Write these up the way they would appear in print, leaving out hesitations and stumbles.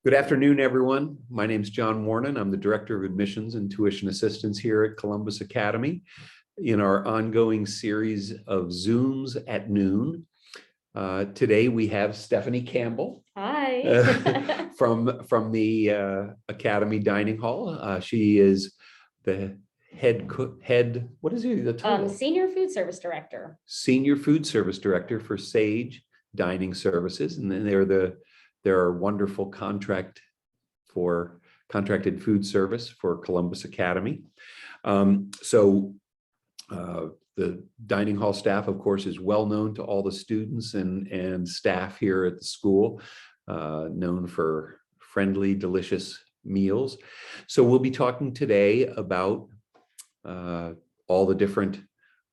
Good afternoon, everyone. My name is John Wuorinen. I'm the Director of Admissions and Tuition Assistance here at Columbus Academy in our ongoing series of Zooms at noon. Today we have Stephanie Campbell. Hi. from the Academy Dining Hall. She is the what is the title? Senior Food Service Director. Senior Food Service Director for Sage Dining Services, and then they're a wonderful contracted food service for Columbus Academy. The dining hall staff, of course, is well known to all the students and staff here at the school, known for friendly, delicious meals. So we'll be talking today about all the different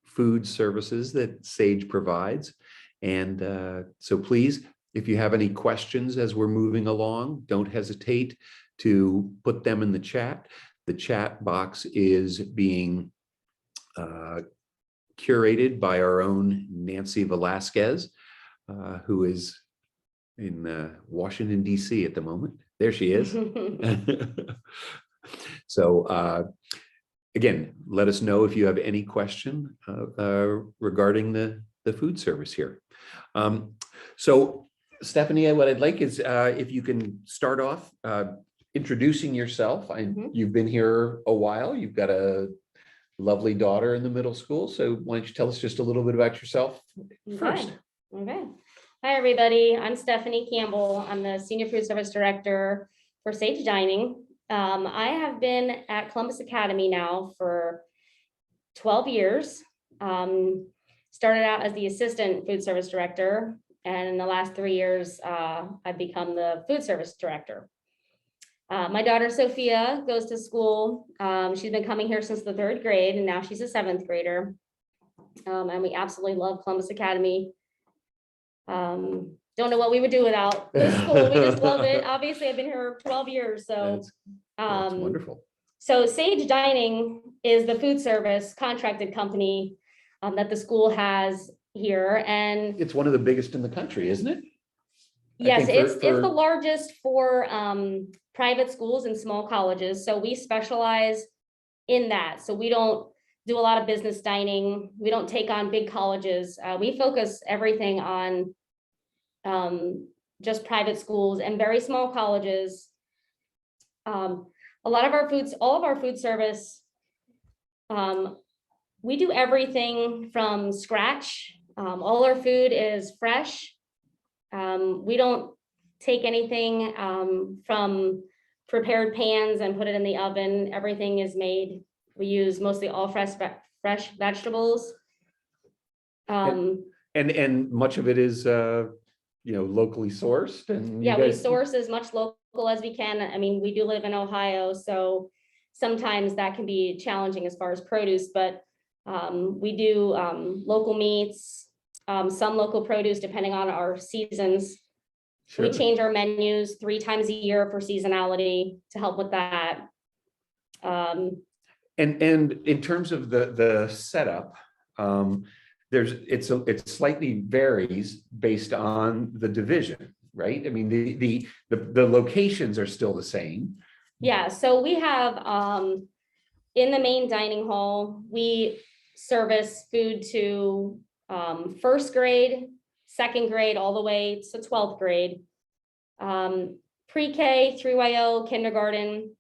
food services that Sage provides. And so please, if you have any questions as we're moving along, don't hesitate to put them in the chat. The chat box is being curated by our own Nancy Velasquez, who is in Washington, D.C. at the moment. There she is. So again, let us know if you have any question regarding the food service here. So Stephanie, what I'd like is if you can start off introducing yourself. You've been here a while. You've got a lovely daughter in the middle school. So why don't you tell us just a little bit about yourself first? Okay. Hi, everybody. I'm Stephanie Campbell. I'm the Senior Food Service Director for Sage Dining. I have been at Columbus Academy now for 12 years. Started out as the Assistant Food Service Director, and in the last 3 years, I've become the Food Service Director. My daughter, Sophia, goes to school. She's been coming here since the 3rd grade, and now she's a 7th grader. And we absolutely love Columbus Academy. Don't know what we would do without this school. We just love it. Obviously, I've been here 12 years, so that's wonderful. So Sage Dining is the food service contracted company that the school has here, and it's one of the biggest in the country, isn't it? Yes, it's the largest for private schools and small colleges. So we specialize in that. So we don't do a lot of business dining. We don't take on big colleges. We focus everything on just private schools and very small colleges. All of our food service, we do everything from scratch. All our food is fresh. We don't take anything from prepared pans and put it in the oven. Everything is made. We use mostly all fresh vegetables. And much of it is locally sourced. And we source as much local as we can. I mean, we do live in Ohio, so sometimes that can be challenging as far as produce, but we do local meats, some local produce depending on our seasons. Sure. We change our menus 3 times a year for seasonality to help with that. And in terms of the setup, it slightly varies based on the division, right? I mean, the locations are still the same. Yeah, so we have in the main dining hall, we service food to 1st grade, 2nd grade, all the way to 12th grade, pre-K, 3YO, kindergarten.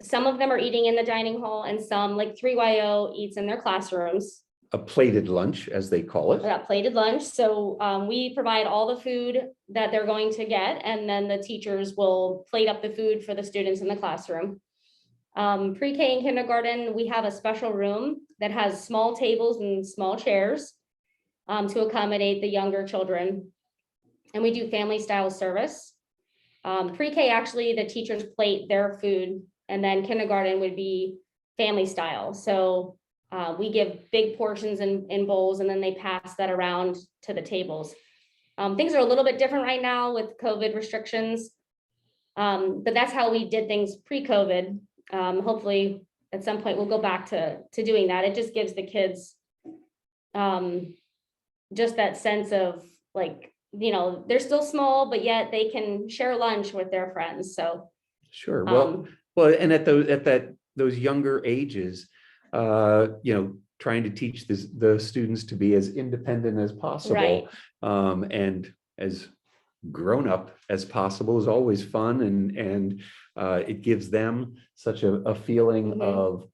Some of them are eating in the dining hall, and some, like 3YO, eats in their classrooms. A plated lunch, as they call it. A plated lunch. So we provide all the food that they're going to get, and then the teachers will plate up the food for the students in the classroom. Pre-K and kindergarten, we have a special room that has small tables and small chairs to accommodate the younger children. And we do family style service. Pre-K, actually, the teachers plate their food, and then kindergarten would be family style. So we give big portions in bowls, and then they pass that around to the tables. Things are a little bit different right now with COVID restrictions, but that's how we did things pre-COVID. Hopefully at some point we'll go back to doing that. It just gives the kids just that sense of like they're still small, but yet they can share lunch with their friends. So, Sure. Well, and at those younger ages, trying to teach the students to be as independent as possible, right, and as grown up as possible is always fun, and it gives them such a feeling of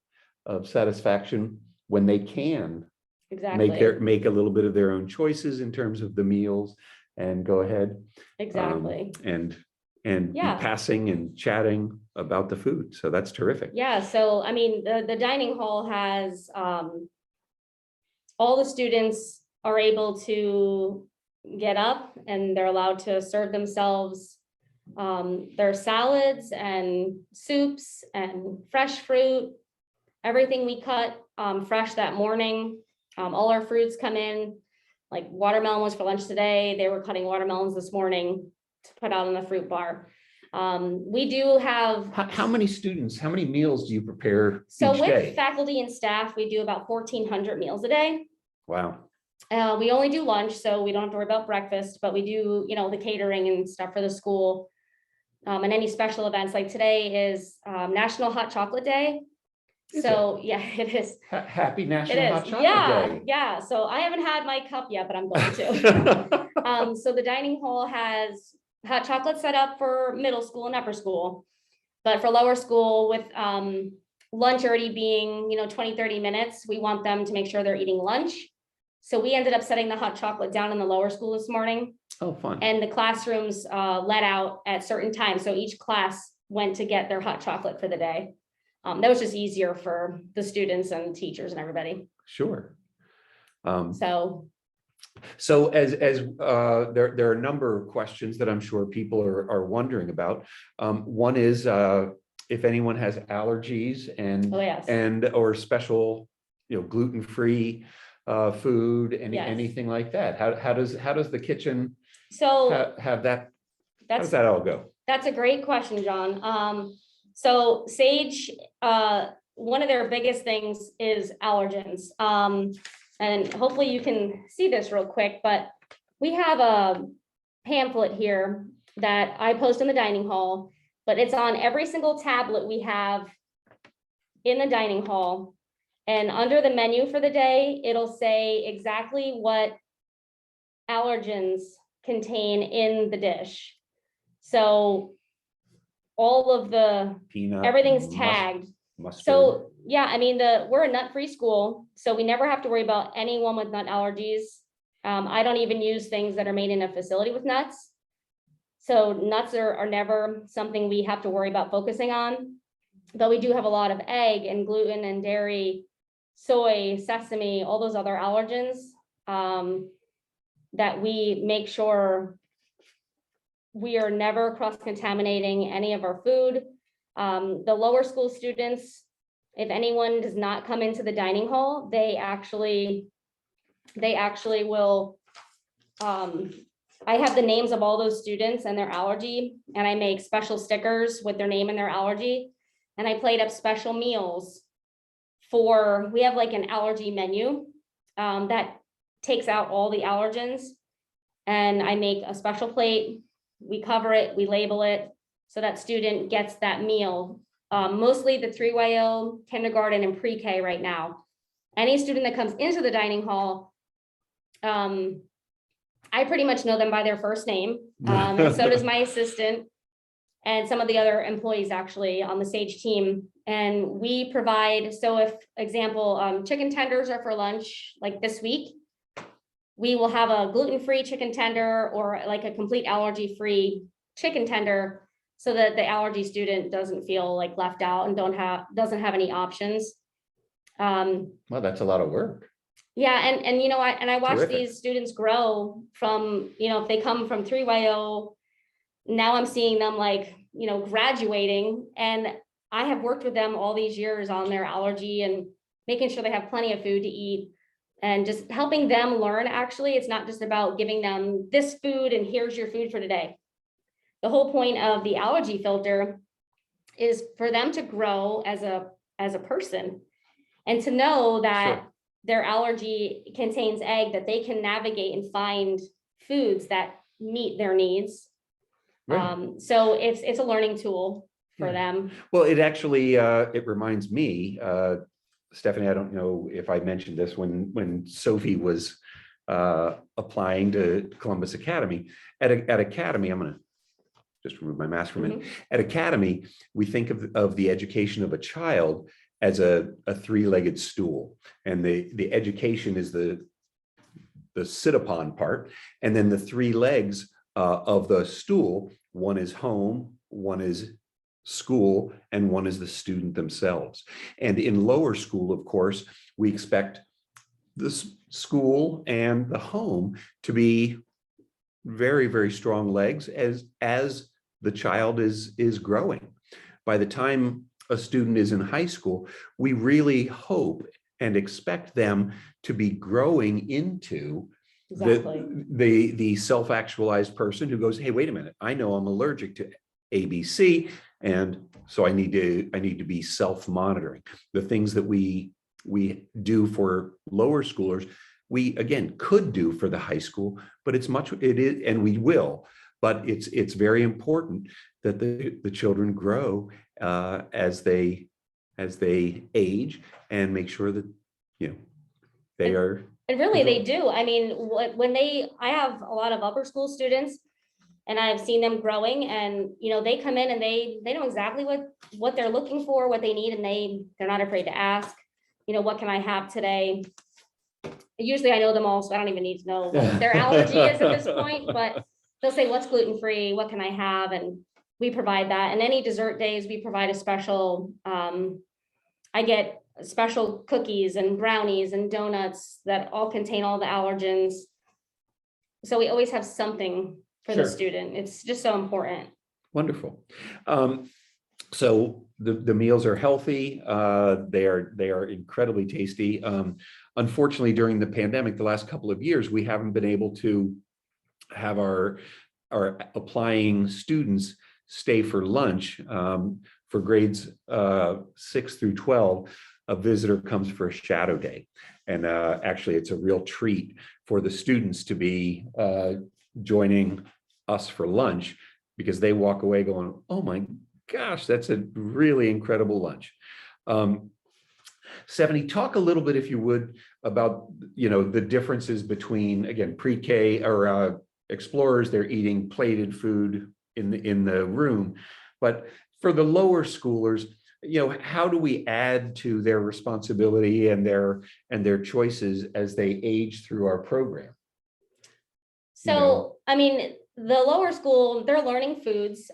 satisfaction when they can exactly, make a little bit of their own choices in terms of the meals, and go ahead exactly. and be Yeah. passing and chatting about the food. So that's terrific. Yeah. So, I mean, the dining hall has, all the students are able to get up and they're allowed to serve themselves their salads and soups and fresh fruit, everything we cut fresh that morning. All our fruits come in, like watermelon was for lunch today. They were cutting watermelons this morning to put out in the fruit bar. We do have. How many meals do you prepare So each with day? faculty and staff, we do about 1,400 meals a day. Wow. We only do lunch, so we don't have to worry about breakfast, but we do, the catering and stuff for the school. And any special events, like today is National Hot Chocolate Day. So yeah, it is. Happy National It is. Hot Chocolate Day. Yeah. So I haven't had my cup yet, but I'm going to. So the dining hall has hot chocolate set up for middle school and upper school, but for lower school, with lunch already being 20-30 minutes, we want them to make sure they're eating lunch. So we ended up setting the hot chocolate down in the lower school this morning. Oh, fun. And the classrooms let out at certain times. So each class went to get their hot chocolate for the day. That was just easier for the students and teachers and everybody. Sure. So as there are a number of questions that I'm sure people are wondering about. One is if anyone has allergies and or special gluten-free food, anything like that. How does the kitchen have that? How does that all go? That's a great question, John. So Sage, one of their biggest things is allergens. And hopefully you can see this real quick, but we have a pamphlet here that I post in the dining hall, but it's on every single tablet we have in the dining hall. And under the menu for the day, it'll say exactly what allergens contain in the dish. So all of the peanut, everything's tagged. Mustard. So yeah, I mean, we're a nut-free school, so we never have to worry about anyone with nut allergies. I don't even use things that are made in a facility with nuts. So nuts are never something we have to worry about focusing on. But we do have a lot of egg and gluten and dairy, soy, sesame, all those other allergens that we make sure we are never cross-contaminating any of our food. The lower school students, if anyone does not come into the dining hall, they actually will, I have the names of all those students and their allergy, and I make special stickers with their name and their allergy. And I plate up special meals we have like an allergy menu that takes out all the allergens. And I make a special plate, we cover it, we label it, so that student gets that meal. Mostly the 3YO, kindergarten, and pre-K right now. Any student that comes into the dining hall, I pretty much know them by their first name. And so does my assistant and some of the other employees actually on the Sage team. And we provide, so if example, chicken tenders are for lunch, like this week, we will have a gluten-free chicken tender or like a complete allergy-free chicken tender, so that the allergy student doesn't feel like left out and doesn't have any options. Well, that's a lot of work. Yeah, and I watch Terrific. these students grow from, if they come from 3YO, now I'm seeing them like, graduating, and I have worked with them all these years on their allergy and making sure they have plenty of food to eat and just helping them learn. Actually, it's not just about giving them this food and here's your food for today. The whole point of the allergy filter is for them to grow as a person and to know that their allergy contains egg, that they can navigate and find foods that meet their needs. Right. So it's a learning tool for Yeah. them. Well, it actually, it reminds me, Stephanie, I don't know if I mentioned this when Sophie was applying to Columbus Academy. At Academy, I'm going to just remove my mask for a minute. At Academy, we think of the education of a child as a three-legged stool, and the education is the sit upon part, and then the three legs of the stool, one is home, one is school, and one is the student themselves. And in lower school, of course, we expect the school and the home to be very, very strong legs as the child is growing. By the time a student is in high school, we really hope and expect them to be growing into the self-actualized person who goes, hey, wait a minute, I know I'm allergic to ABC, and so I need to be self-monitoring. The things that we do for lower schoolers, we again could do for the high school, but it is, and we will, but it's very important that the children grow as they age, and make sure that they are. And really they do. I mean, I have a lot of upper school students, and I've seen them growing, and they come in and they know exactly what they're looking for, what they need, and they're not afraid to ask, what can I have today? Usually I know them all, so I don't even need to know what their allergy is at this point, but they'll say, what's gluten-free, what can I have? And we provide that. And any dessert days, we provide a special, I get special cookies and brownies and donuts that all contain all the allergens. So we always have something for the student. It's just so important. Wonderful. So the meals are healthy. They are incredibly tasty. Unfortunately, during the pandemic, the last couple of years, we haven't been able to have our applying students stay for lunch. For grades 6 through 12, a visitor comes for a shadow day. And actually, it's a real treat for the students to be joining us for lunch, because they walk away going, oh my gosh, that's a really incredible lunch. Stephanie, talk a little bit, if you would, about the differences between, again, pre-K or explorers. They're eating plated food in the room, but for the lower schoolers, how do we add to their responsibility and their choices as they age through our program? So, I mean, the lower school, they're learning foods.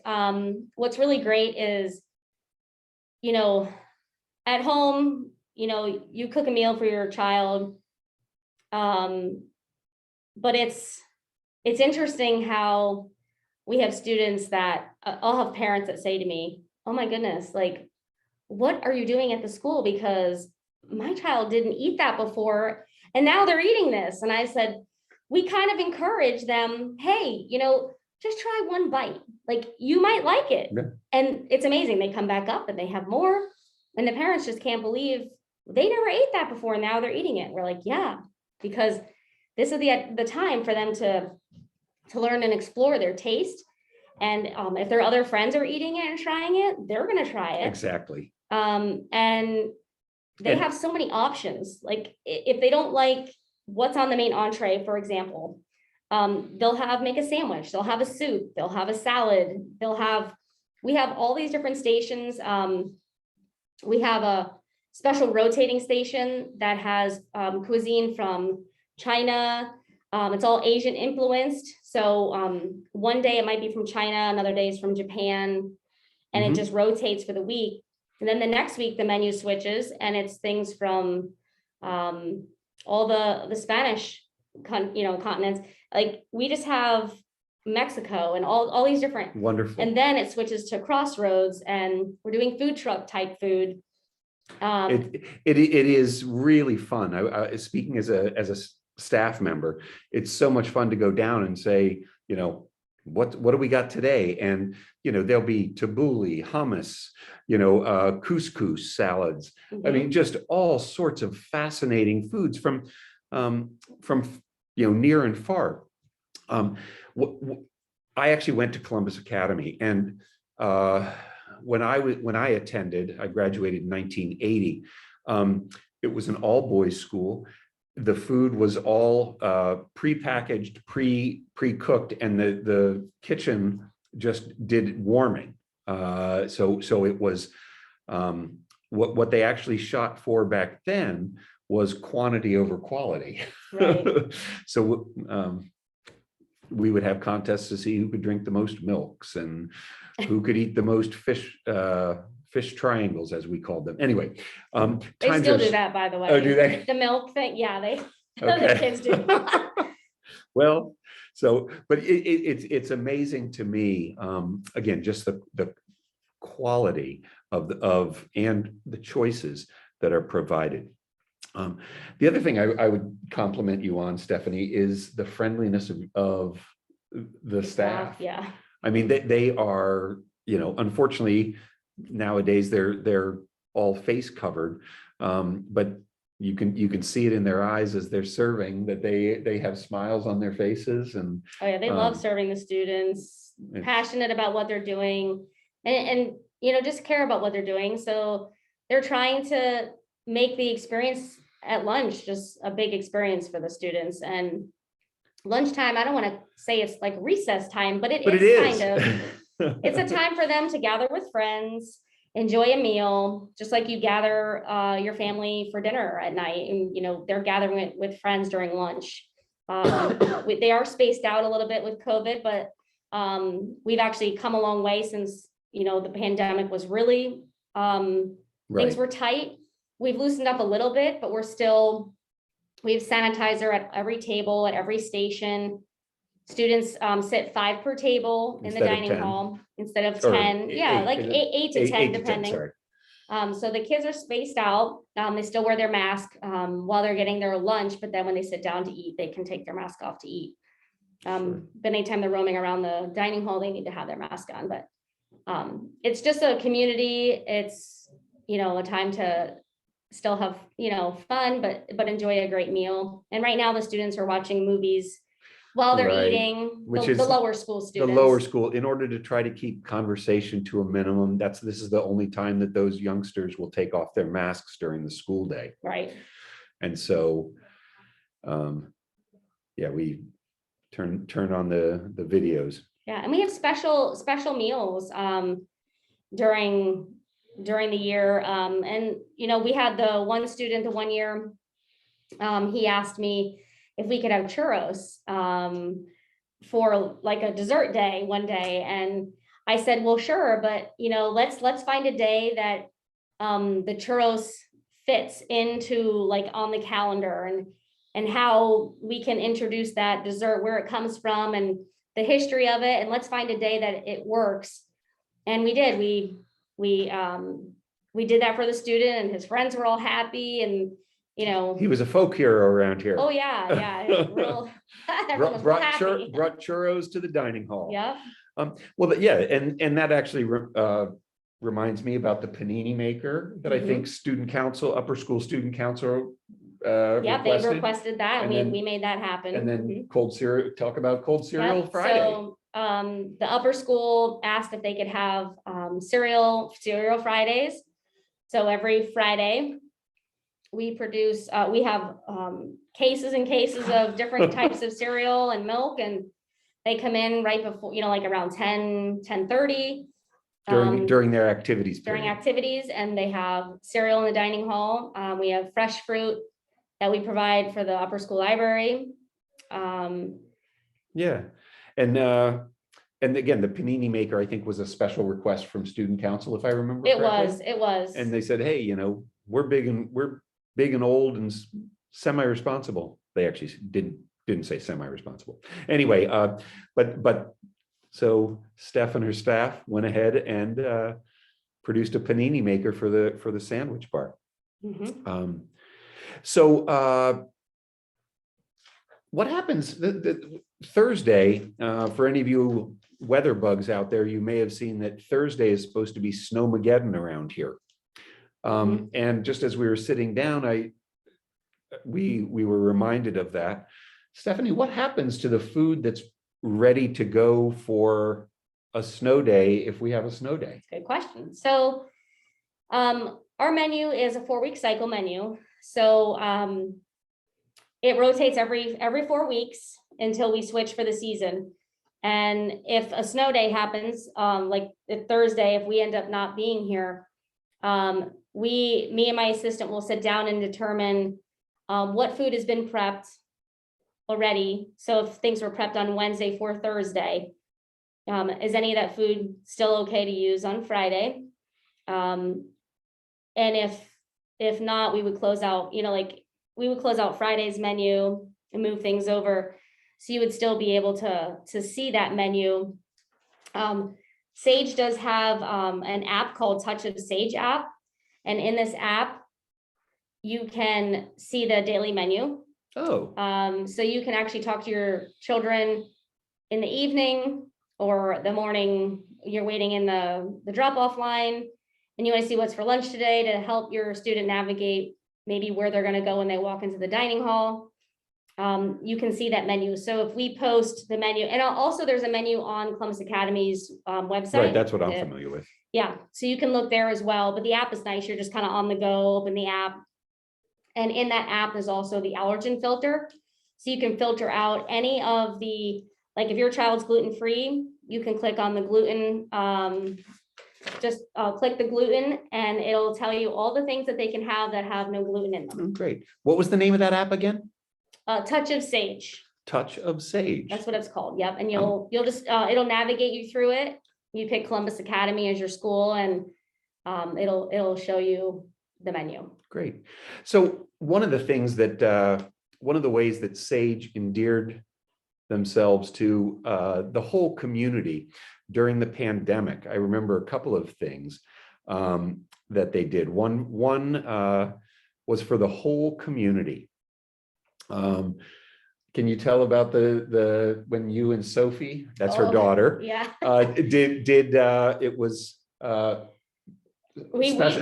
What's really great is, at home, you cook a meal for your child. But it's interesting how we have students that I'll have parents that say to me, oh my goodness, like, what are you doing at the school? Because my child didn't eat that before, and now they're eating this. And I said, we kind of encourage them, hey, just try one bite. Like, you might like it. Yeah. And it's amazing. They come back up and they have more. And the parents just can't believe they never ate that before. And now they're eating it. We're like, yeah, because this is the time for them to learn and explore their taste. And if their other friends are eating it and trying it, they're going to try it. Exactly. And they have so many options. Like, if they don't like what's on the main entree, for example, they'll make a sandwich, they'll have a soup, they'll have a salad, we have all these different stations. We have a special rotating station that has cuisine from China. It's all Asian influenced. So one day it might be from China, another day is from Japan, and it just rotates for the week. And then the next week the menu switches, and it's things from all the Spanish continents. Like, we just have Mexico and all these different. Wonderful. And then it switches to Crossroads, and we're doing food truck type food. It is really fun. I speaking as a staff member, it's so much fun to go down and say, what do we got today? And there'll be tabbouleh, hummus, couscous salads. I mean, just all sorts of fascinating foods from near and far. Um, I actually went to Columbus Academy, and when I attended, I graduated in 1980. It was an all-boys school. The food was all pre-packaged, pre-cooked, and the kitchen just did warming. So it was what they actually shot for back then was quantity over quality. Right. So we would have contests to see who could drink the most milks and who could eat the most fish triangles, as we called them. Anyway, They still do that, by the way. Oh, do they? The milk thing, yeah, the Okay. kids do. Well, but it's amazing to me, again, just the quality of and the choices that are provided. The other thing I would compliment you on, Stephanie, is the friendliness of the staff. Yeah. I mean, they are, unfortunately nowadays they're all face covered, but you can see it in their eyes as they're serving that they have smiles on their faces. And Oh yeah, they love serving the students, passionate about what they're doing, and just care about what they're doing. So they're trying to make the experience at lunch just a big experience for the students. And lunchtime, I don't want to say it's like recess time, but it is kind of. It's a time for them to gather with friends, enjoy a meal, just like you gather your family for dinner at night. And they're gathering with friends during lunch. They are spaced out a little bit with COVID, but we've actually come a long way since the pandemic was really things were tight. We've loosened up a little bit, but we have sanitizer at every table, at every station. Students sit 5 per table in the dining hall instead of 10. Yeah, like 8 to 10, depending. So the kids are spaced out. They still wear their mask while they're getting their lunch, but then when they sit down to eat, they can take their mask off to eat. But anytime they're roaming around the dining hall, they need to have their mask on. But it's just a community. It's a time to still have fun, but enjoy a great meal. And right now the students are watching movies while they're eating, which is the lower school students. The lower school, in order to try to keep conversation to a minimum. This is the only time that those youngsters will take off their masks during the school day. Right. And so, we turn on the videos. Yeah, and we have special meals during the year. And we had the one student the 1 year, he asked me if we could have churros for like a dessert day one day. And I said, well, sure, but let's find a day that the churros fits into like on the calendar, and how we can introduce that dessert, where it comes from and the history of it. And let's find a day that it works. And we did. We did that for the student, and his friends were all happy. And he was a folk hero around here. Oh yeah. Everyone was happy. Brought churros to the dining hall. Yeah. And that actually reminds me about the panini maker that I think upper school student council they requested that, and we made that happen. And then cold cereal. Talk about cold cereal Friday. So the upper school asked if they could have cereal Fridays. So every Friday we produce, we have cases and cases of different types of cereal and milk, and they come in right before, like around 10:30. During their activities. During activities, and they have cereal in the dining hall. We have fresh fruit that we provide for the upper school library. And again, the panini maker, I think, was a special request from student council, if I remember correctly. It was. And they said, hey, we're big and old and semi-responsible. They actually didn't say semi-responsible. Anyway, but so Steph and her staff went ahead and produced a panini maker for the sandwich bar. So what happens the Thursday, for any of you weather bugs out there, you may have seen that Thursday is supposed to be Snowmageddon around here. And just as we were sitting down, we were reminded of that. Stephanie, what happens to the food that's ready to go for a snow day if we have a snow day? Good question. So our menu is a 4-week cycle menu. So it rotates every 4 weeks until we switch for the season. And if a snow day happens, like Thursday, if we end up not being here, me and my assistant will sit down and determine what food has been prepped already. So if things were prepped on Wednesday for Thursday, is any of that food still okay to use on Friday? And if not, we would close out, we would close out Friday's menu and move things over. So you would still be able to see that menu. Sage does have an app called Touch of Sage app. And in this app, you can see the daily menu. Oh. So you can actually talk to your children in the evening or the morning. You're waiting in the drop-off line and you want to see what's for lunch today to help your student navigate maybe where they're going to go when they walk into the dining hall. You can see that menu. So if we post the menu, and also there's a menu on Columbus Academy's website. Right, that's what I'm familiar with. Yeah, so you can look there as well, but the app is nice. You're just kind of on the go, open the app. And in that app is also the allergen filter. So you can filter out any of the, like if your child's gluten-free, you can click on the gluten, click the gluten and it'll tell you all the things that they can have that have no gluten in them. Oh, great. What was the name of that app again? Touch of Sage. Touch of Sage. That's what it's called. Yep. And you'll just, it'll navigate you through it. You pick Columbus Academy as your school and it'll show you the menu. Great. So one of the things that, one of the ways that Sage endeared themselves to the whole community during the pandemic, I remember a couple of things that they did. One was for the whole community. Can you tell about the when you and Sophie, that's her daughter, yeah, did it was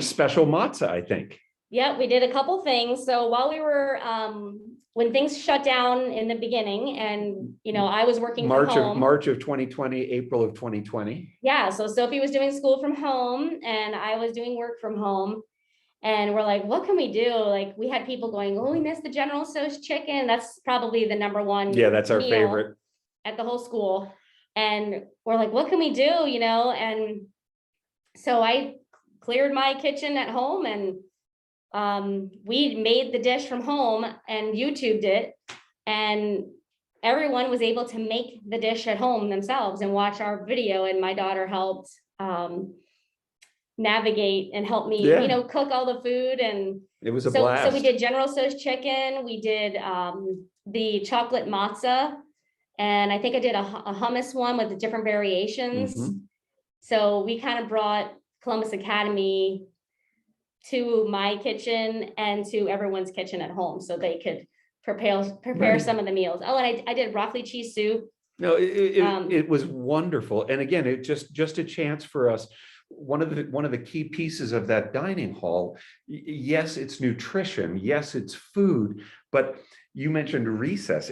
special matzah, I think. Yeah, we did a couple things. So while we were when things shut down in the beginning, and I was working from home. March of 2020, April of 2020. Yeah, so Sophie was doing school from home, and I was doing work from home. And we're like, what can we do? Like, we had people going, oh, we missed the General Tso's chicken. That's probably the #1. Yeah, that's our favorite at the whole school. And we're like, what can we do? And so I cleared my kitchen at home and we made the dish from home and YouTubed it. And everyone was able to make the dish at home themselves and watch our video. And my daughter helped navigate and help me, cook all the food. And it was a blast. So we did General Tso's chicken. We did the chocolate matzah. And I think I did a hummus one with the different variations. Mm-hmm. So we kind of brought Columbus Academy to my kitchen and to everyone's kitchen at home so they could prepare right. Some of the meals. Oh, and I did broccoli cheese soup. No, it was wonderful. And again, it just a chance for us. One of the key pieces of that dining hall, yes, it's nutrition, yes, it's food, but you mentioned recess.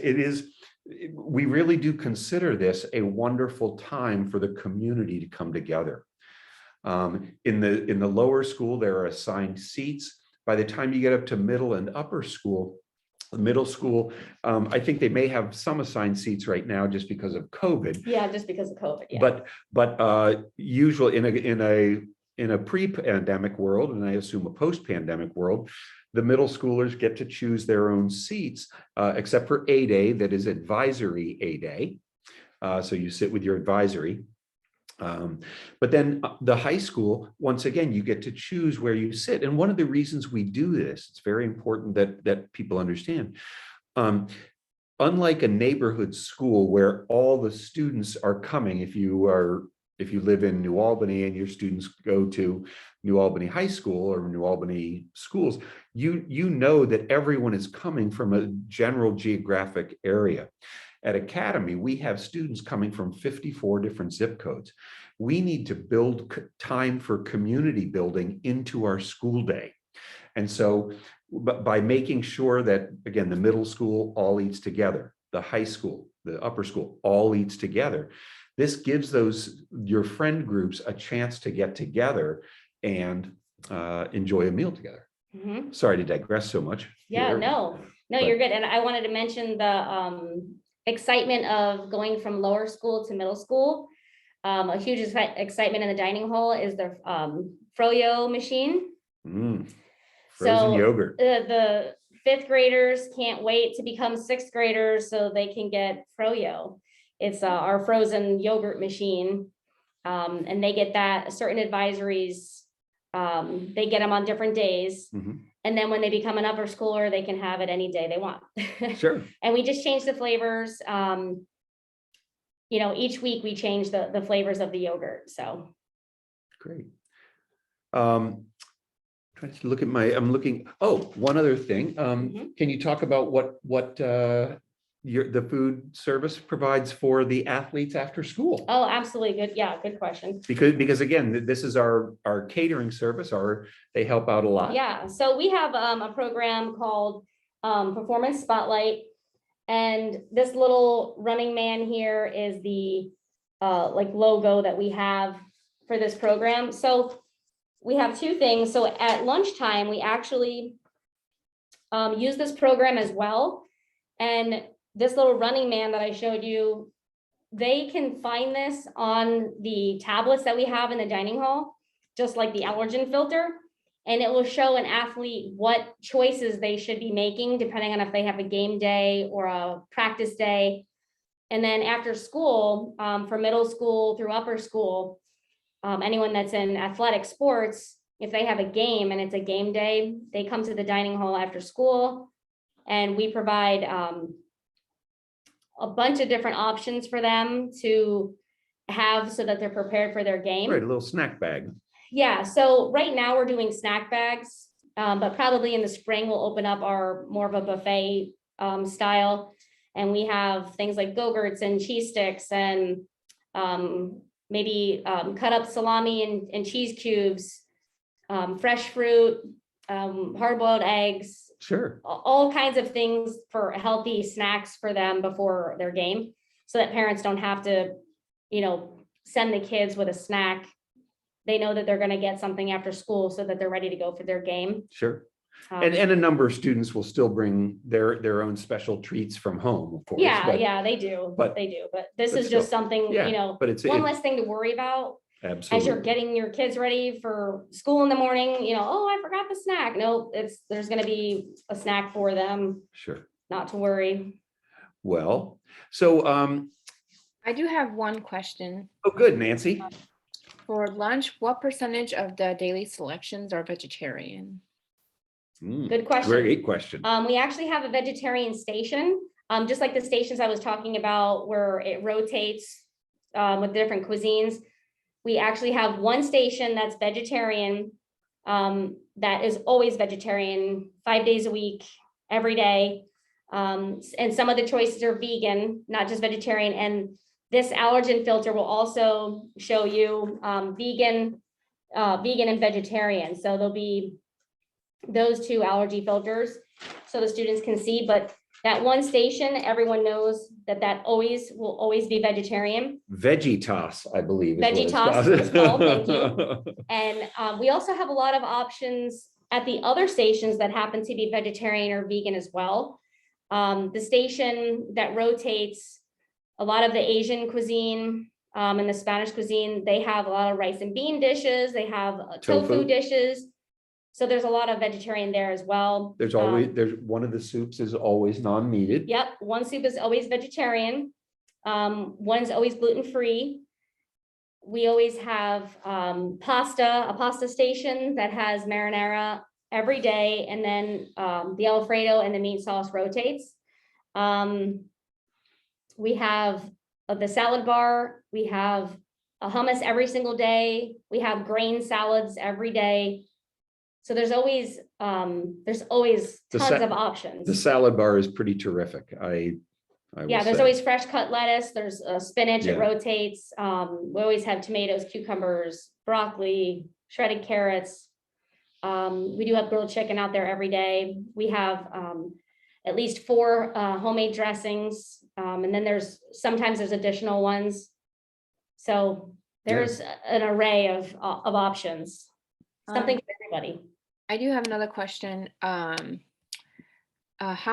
We really do consider this a wonderful time for the community to come together. In the lower school, there are assigned seats. By the time you get up to middle and upper school, middle school, I think they may have some assigned seats right now just because of COVID. Yeah, just because of COVID. Yeah. But usually in a pre-pandemic world, and I assume a post-pandemic world, the middle schoolers get to choose their own seats, except for A Day, that is advisory A Day. So you sit with your advisory. But then the high school, once again, you get to choose where you sit. And one of the reasons we do this, it's very important that people understand. Unlike a neighborhood school where all the students are coming, if you live in New Albany and your students go to New Albany High School or New Albany schools, you know that everyone is coming from a general geographic area. At Academy, we have students coming from 54 different zip codes. We need to build time for community building into our school day. And so by making sure that, again, the middle school all eats together, the high school, the upper school all eats together. This gives your friend groups a chance to get together and enjoy a meal together. Mhm. Sorry to digress so much. Yeah, here, no, but- you're good. And I wanted to mention the excitement of going from lower school to middle school. A huge excitement in the dining hall is the froyo machine. Frozen So yogurt. the fifth graders can't wait to become sixth graders so they can get froyo. It's our frozen yogurt machine. And they get that certain advisories. They get them on different days. Mhm. And then when they become an upper schooler, they can have it any day they want. Sure. And we just change the flavors. Each week we change the flavors of the yogurt. So Great. Trying to look at I'm looking, one other thing. Can you talk about what the food service provides for the athletes after school? oh, absolutely. Good. Yeah, good question. Because again, this is our catering service, they help out a lot. Yeah, so we have a program called Performance Spotlight. And this little running man here is the logo that we have for this program. So we have two things. So at lunchtime, we actually use this program as well. And this little running man that I showed you, they can find this on the tablets that we have in the dining hall, just like the allergen filter. And it will show an athlete what choices they should be making, depending on if they have a game day or a practice day. And then after school, for middle school through upper school, anyone that's in athletic sports, if they have a game and it's a game day, they come to the dining hall after school, and we provide a bunch of different options for them to have so that they're prepared for their game. Right, a little snack bag. Yeah, so right now we're doing snack bags, but probably in the spring we'll open up our more of a buffet style. And we have things like Go-Gurts and cheese sticks and maybe cut up salami and cheese cubes, fresh fruit, hard-boiled eggs. Sure. All kinds of things for healthy snacks for them before their game, so that parents don't have to, send the kids with a snack. They know that they're going to get something after school so that they're ready to go for their game. Sure. And a number of students will still bring their own special treats from home, of course. Yeah, they do. But this is just something, but it's one less thing to worry about. Absolutely. As you're getting your kids ready for school in the morning, oh, I forgot the snack. No, there's going to be a snack for them. Sure. Not to worry. Well, so I do have one question. oh, good, Nancy. For lunch, what percentage of the daily selections are vegetarian? Good question. Great question. We actually have a vegetarian station, just like the stations I was talking about where it rotates with different cuisines. We actually have one station that's vegetarian, that is always vegetarian, 5 days a week, every day. And some of the choices are vegan, not just vegetarian. And this allergen filter will also show you vegan and vegetarian. So there'll be those two allergy filters so the students can see. But that one station, everyone knows that will always be vegetarian. Vegetas, I believe. Vegetas is called, thank you. And we also have a lot of options at the other stations that happen to be vegetarian or vegan as well. The station that rotates a lot of the Asian cuisine and the Spanish cuisine, they have a lot of rice and bean dishes. They have tofu dishes. So there's a lot of vegetarian there as well. There's one of the soups is always non-meated. Yep, one soup is always vegetarian. One's always gluten-free. We always have a pasta station that has marinara every day, and then the Alfredo and the meat sauce rotates. We have the salad bar. We have a hummus every single day. We have grain salads every day. So there's always tons of options. The salad bar is pretty terrific. There's always fresh cut lettuce. There's spinach. Yeah. It rotates. We always have tomatoes, cucumbers, broccoli, shredded carrots. We do have grilled chicken out there every day. We have at least 4 homemade dressings. And then sometimes there's additional ones. So there's an array of options, something for everybody. I do have another question. How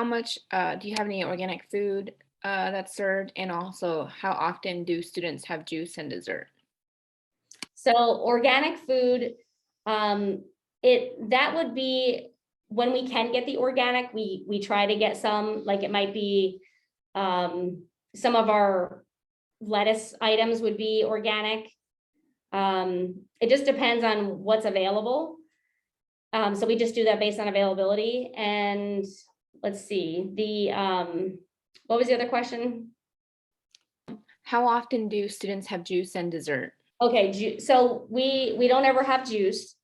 much, do you have any organic food that's served? And also, how often do students have juice and dessert? So organic food, that would be when we can get the organic, we try to get some, like it might be some of our lettuce items would be organic. It just depends on what's available. So we just do that based on availability. And let's see, what was the other question? How often do students have juice and dessert? Okay, so we don't ever have juice.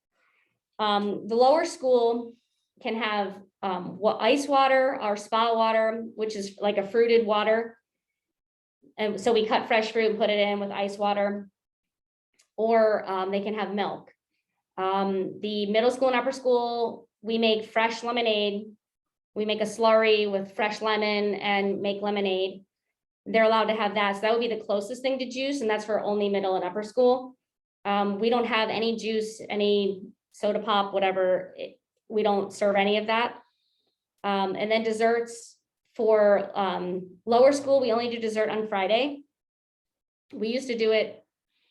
The lower school can have ice water or spa water, which is like a fruited water. And so we cut fresh fruit and put it in with ice water, or they can have milk. The middle school and upper school, we make fresh lemonade. We make a slurry with fresh lemon and make lemonade. They're allowed to have that. So that would be the closest thing to juice, and that's for only middle and upper school. We don't have any juice, any soda pop, whatever. We don't serve any of that. And then desserts for lower school, we only do dessert on Friday. We used to do it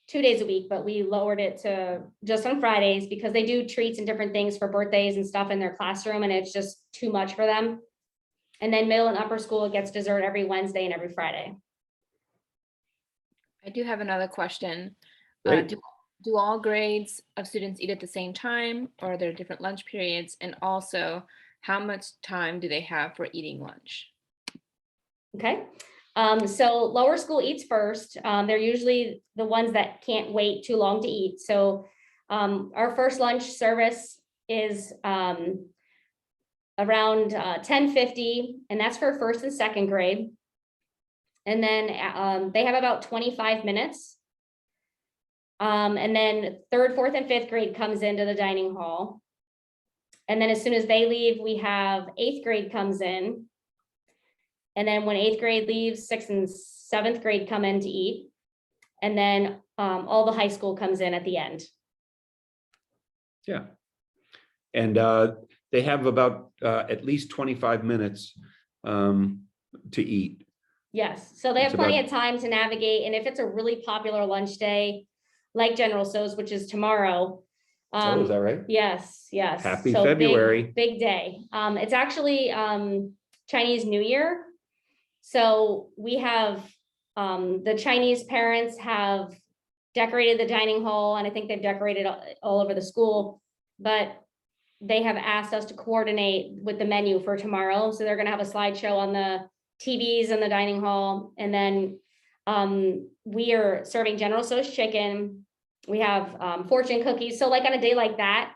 2 days a week, but we lowered it to just on Fridays because they do treats and different things for birthdays and stuff in their classroom, and it's just too much for them. And then middle and upper school gets dessert every Wednesday and every Friday. I do have another question. Great. Do all grades of students eat at the same time, or are there different lunch periods? And also, how much time do they have for eating lunch? Okay. So lower school eats first. They're usually the ones that can't wait too long to eat. So our first lunch service is around 10:50, and that's for first and second grade. And then they have about 25 minutes. And then third, fourth, and fifth grade comes into the dining hall. And then as soon as they leave, we have 8th grade comes in. And then when 8th grade leaves, 6th and 7th grade come in to eat. And then all the high school comes in at the end. Yeah. And they have about at least 25 minutes to eat. Yes, so they have It's plenty about- of time to navigate. And if it's a really popular lunch day, like General So's, which is tomorrow. Oh, is that right? Yes, yes. Happy So February. Big day. It's actually Chinese New Year. So we have the Chinese parents have decorated the dining hall, and I think they've decorated all over the school, but they have asked us to coordinate with the menu for tomorrow. So they're gonna have a slideshow on the TVs in the dining hall. And then we are serving General So's chicken. We have fortune cookies. So like on a day like that,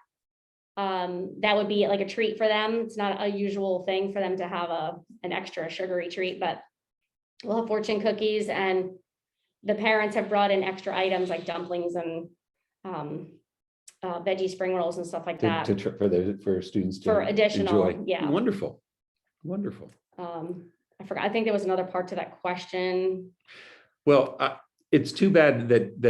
that would be like a treat for them. It's not a usual thing for them to have an extra sugary treat, but we'll have fortune cookies, and the parents have brought in extra items like dumplings and veggie spring rolls and stuff like that. For students to For additional, enjoy. yeah. Wonderful. Wonderful. I forgot, I think there was another part to that question. Well, it's too bad that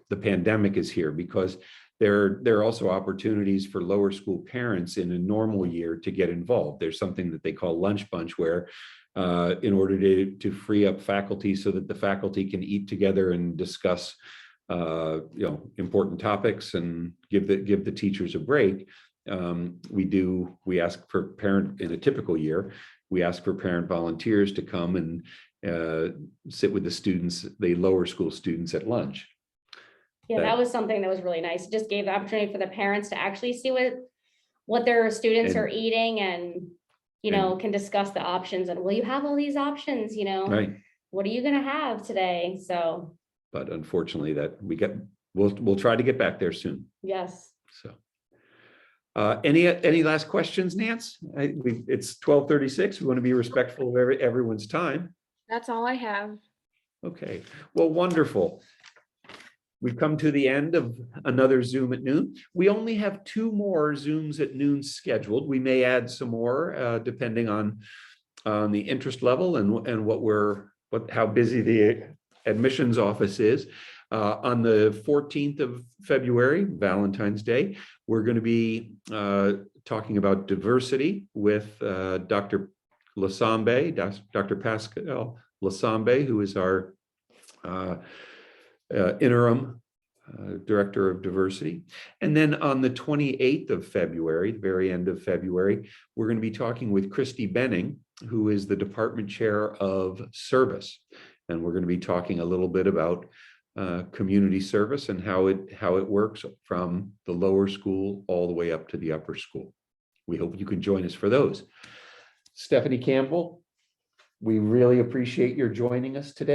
the pandemic is here, because there are also opportunities for lower school parents in a normal year to get involved. There's something that they call lunch bunch, where in order to free up faculty so that the faculty can eat together and discuss important topics and give the teachers a break. We ask for parent, in a typical year, we ask for parent volunteers to come and sit with the students, the lower school students, at lunch. Yeah, that was something that was really nice. It just gave the opportunity for the parents to actually see what their students are eating, and can discuss the options, and will you have all these options, Right. what are you gonna have today? So, But unfortunately we'll try to get back there soon. yes. So any last questions, Nance? It's 12:36. We want to be respectful of everyone's time. That's all I have. Okay, well, wonderful. We've come to the end of another Zoom at noon. We only have 2 more Zooms at noon scheduled. We may add some more depending on the interest level and how busy the admissions office is. On the 14th of February, Valentine's Day, we're going to be talking about diversity with Dr. Lasambe, Dr. Pascal Lasambe, who is our interim director of diversity. And then on the 28th of February, the very end of February, we're going to be talking with Christy Benning, who is the department chair of service. And we're going to be talking a little bit about community service and how it works from the lower school all the way up to the upper school. We hope you can join us for those. Stephanie Campbell, we really appreciate your joining us today.